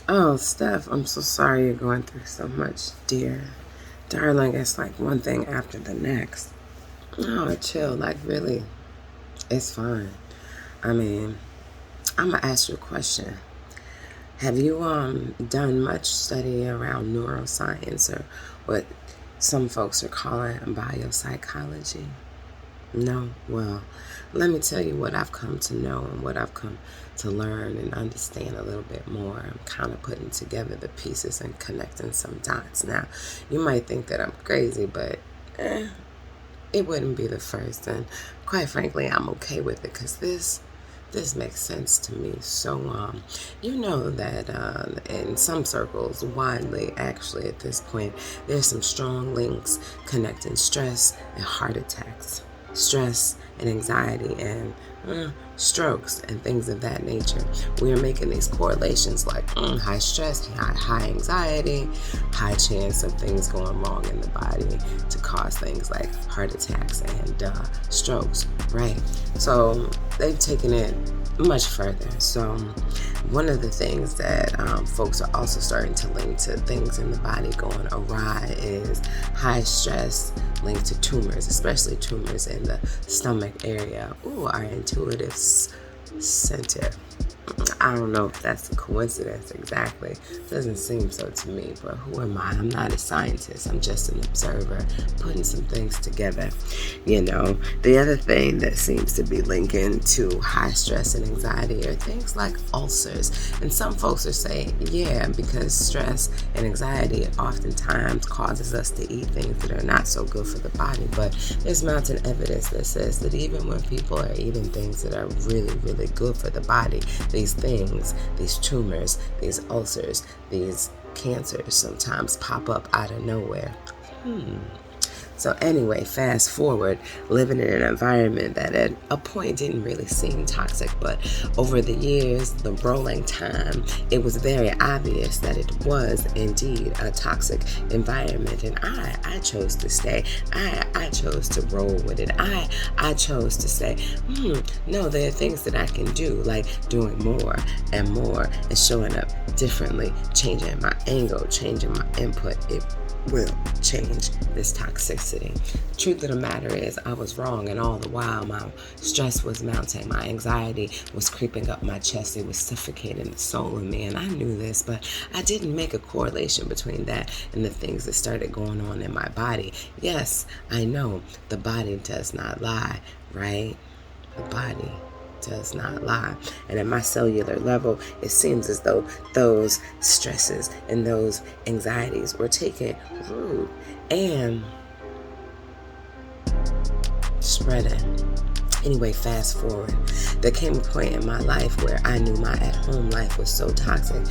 Oh, Steph, I'm so sorry you're going through so much, dear. Darling, it's like one thing after the next. Oh, chill. Like, really, it's fine. I mean, I'm gonna ask you a question. Have you done much study around neuroscience or what some folks are calling biopsychology? No? Well, let me tell you what I've come to know and what I've come to learn and understand a little bit more. I'm kind of putting together the pieces and connecting some dots. Now, you might think that I'm crazy, but it wouldn't be the first. And quite frankly, I'm okay with it because this makes sense to me. So, you know that in some circles, widely actually at this point, there's some strong links connecting stress and heart attacks, stress and anxiety and strokes and things of that nature. We are making these correlations like high stress, high anxiety, high chance of things going wrong in the body to cause things like heart attacks and strokes, right? So they've taken it much further. So one of the things that folks are also starting to link to things in the body going awry is high stress linked to tumors, especially tumors in the stomach area. Ooh, our intuitive center. I don't know if that's a coincidence exactly. Doesn't seem so to me, but who am I? I'm not a scientist. I'm just an observer putting some things together. You know, the other thing that seems to be linking to high stress and anxiety are things like ulcers. And some folks are saying, yeah, because stress and anxiety oftentimes causes us to eat things that are not so good for the body. But there's mountain evidence that says that even when people are eating things that are really, really good for the body, these things, these tumors, these ulcers, these cancers sometimes pop up out of nowhere. So anyway, fast forward, living in an environment that at a point didn't really seem toxic, but over the years, the rolling time, it was very obvious that it was indeed a toxic environment. And I chose to stay. I chose to roll with it. I chose to say, no, there are things that I can do, like doing more and showing up differently, changing my angle, changing my input. It will change this toxicity. Truth of the matter is, I was wrong, and all the while my stress was mounting, my anxiety was creeping up my chest, it was suffocating the soul in me, and I knew this, but I didn't make a correlation between that and the things that started going on in my body. Yes, I know the body does not lie, right? The body does not lie. And at my cellular level, it seems as though those stresses and those anxieties were taking root and spreading. Anyway, fast forward. There came a point in my life where I knew my at-home life was so toxic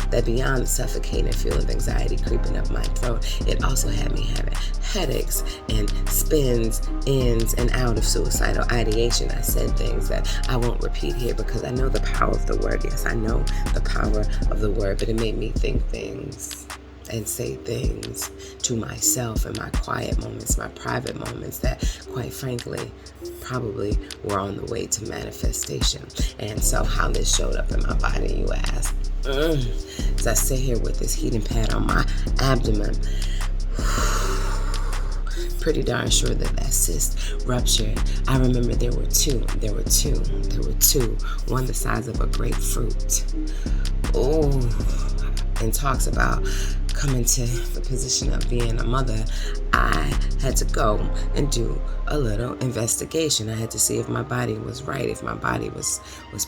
that beyond the suffocating feel of anxiety creeping up my throat, it also had me having headaches and spins, ins, and out of suicidal ideation. I said things that I won't repeat here because I know the power of the word. Yes, I know the power of the word, but it made me think things and say things to myself in my quiet moments, my private moments that, quite frankly, probably were on the way to manifestation. And so how this showed up in my body, you ask? As I sit here with this heating pad on my abdomen, pretty darn sure that cyst ruptured. I remember there were two, one the size of a grapefruit. And talks about coming to the position of being a mother, I had to go and do a little investigation. I had to see if my body was right, if my body was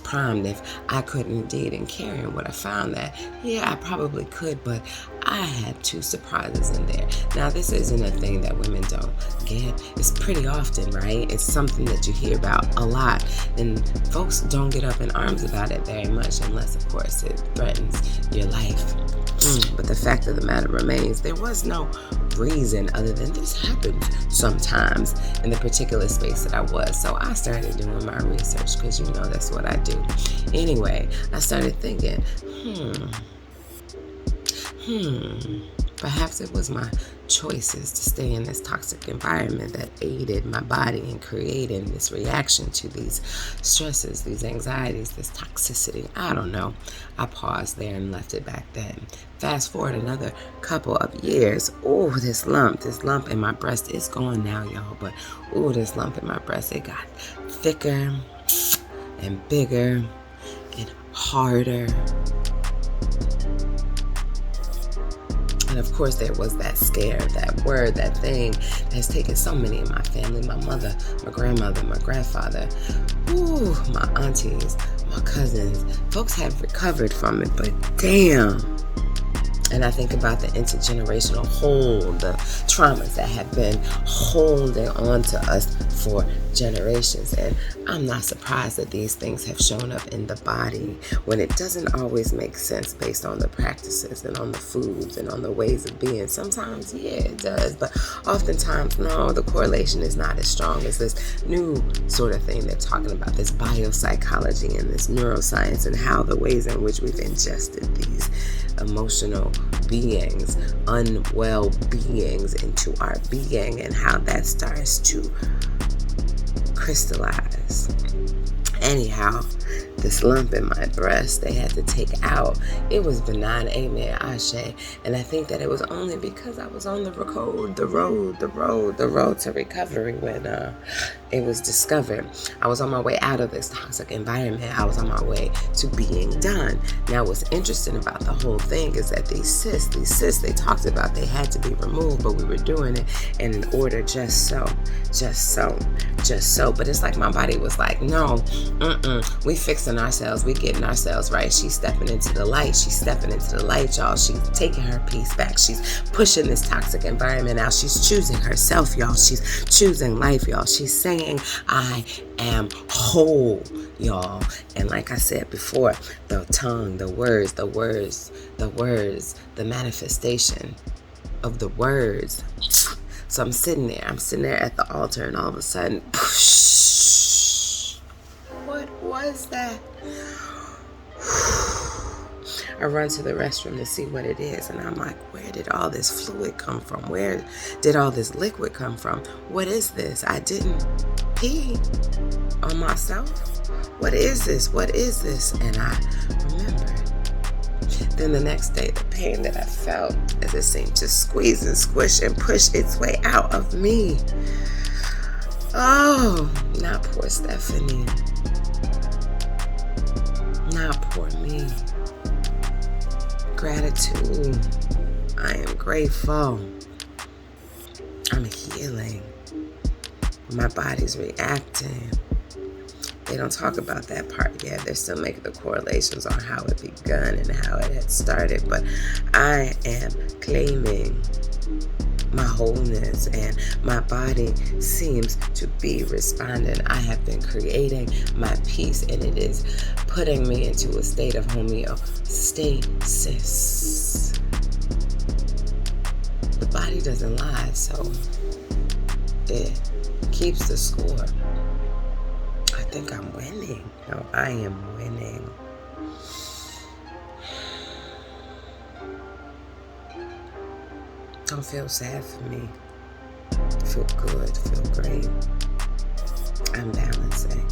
primed, if I could indeed. And carrying what I found that, yeah, I probably could, but I had two surprises in there. Now, this isn't a thing that women don't get. It's pretty often, right? It's something that you hear about a lot, and folks don't get up in arms about it very much unless, of course, it threatens your life. But the fact of the matter remains, there was no reason other than this happens sometimes in the particular space that I was. So I started doing my research because, you know, that's what I do. Anyway, I started thinking, perhaps it was my choices to stay in this toxic environment that aided my body in creating this reaction to these stresses, these anxieties, this toxicity. I don't know. I paused there and left it back then. Fast forward another couple of years. Oh, this lump in my breast is gone now, y'all. But oh, this lump in my breast, it got thicker and bigger and harder. And of course, there was that scare, that word, that thing that has taken so many in my family, my mother, my grandmother, my grandfather, ooh, my aunties, my cousins. Folks have recovered from it, but damn. And I think about the intergenerational hold, the traumas that have been holding on to us for generations. And I'm not surprised that these things have shown up in the body when it doesn't always make sense based on the practices and on the foods and on the ways of being. Sometimes, yeah, it does. But oftentimes, no, the correlation is not as strong as this new sort of thing they're talking about, this biopsychology and this neuroscience and how the ways in which we've ingested these emotional beings, unwell beings into our being, and how that starts to crystallize. Anyhow, this lump in my breast they had to take out. It was benign, amen, ashe. And I think that it was only because I was on the road to recovery when it was discovered. I was on my way out of this toxic environment. I was on my way to being done. Now, what's interesting about the whole thing is that these cysts, they talked about they had to be removed, but we were doing it in an order just so. But it's like my body was like, no, we fixing ourselves. We getting ourselves right. She's stepping into the light. She's stepping into the light, y'all. She's taking her peace back. She's pushing this toxic environment out. She's choosing herself, y'all. She's choosing life, y'all. She's saying, I am whole, y'all. And like I said before, the tongue, the words, the manifestation of the words. So I'm sitting there at the altar, and all of a sudden, what was that? I run to the restroom to see what it is, and I'm like, where did all this fluid come from? Where did all this liquid come from? What is this? I didn't pee on myself. What is this? And I remembered. Then the next day, the pain that I felt as it seemed to squeeze and squish and push its way out of me. Oh, not poor Stephanie. Not poor me. Gratitude. I am grateful. I'm healing. My body's reacting. They don't talk about that part yet. They're still making the correlations on how it begun and how it had started. But I am claiming my wholeness, and my body seems to be responding. I have been creating my peace, and it is putting me into a state of homeostasis. The body doesn't lie, so it keeps the score. I think I'm winning. No, I am winning. Don't feel sad for me. Feel good, feel great. I'm balancing.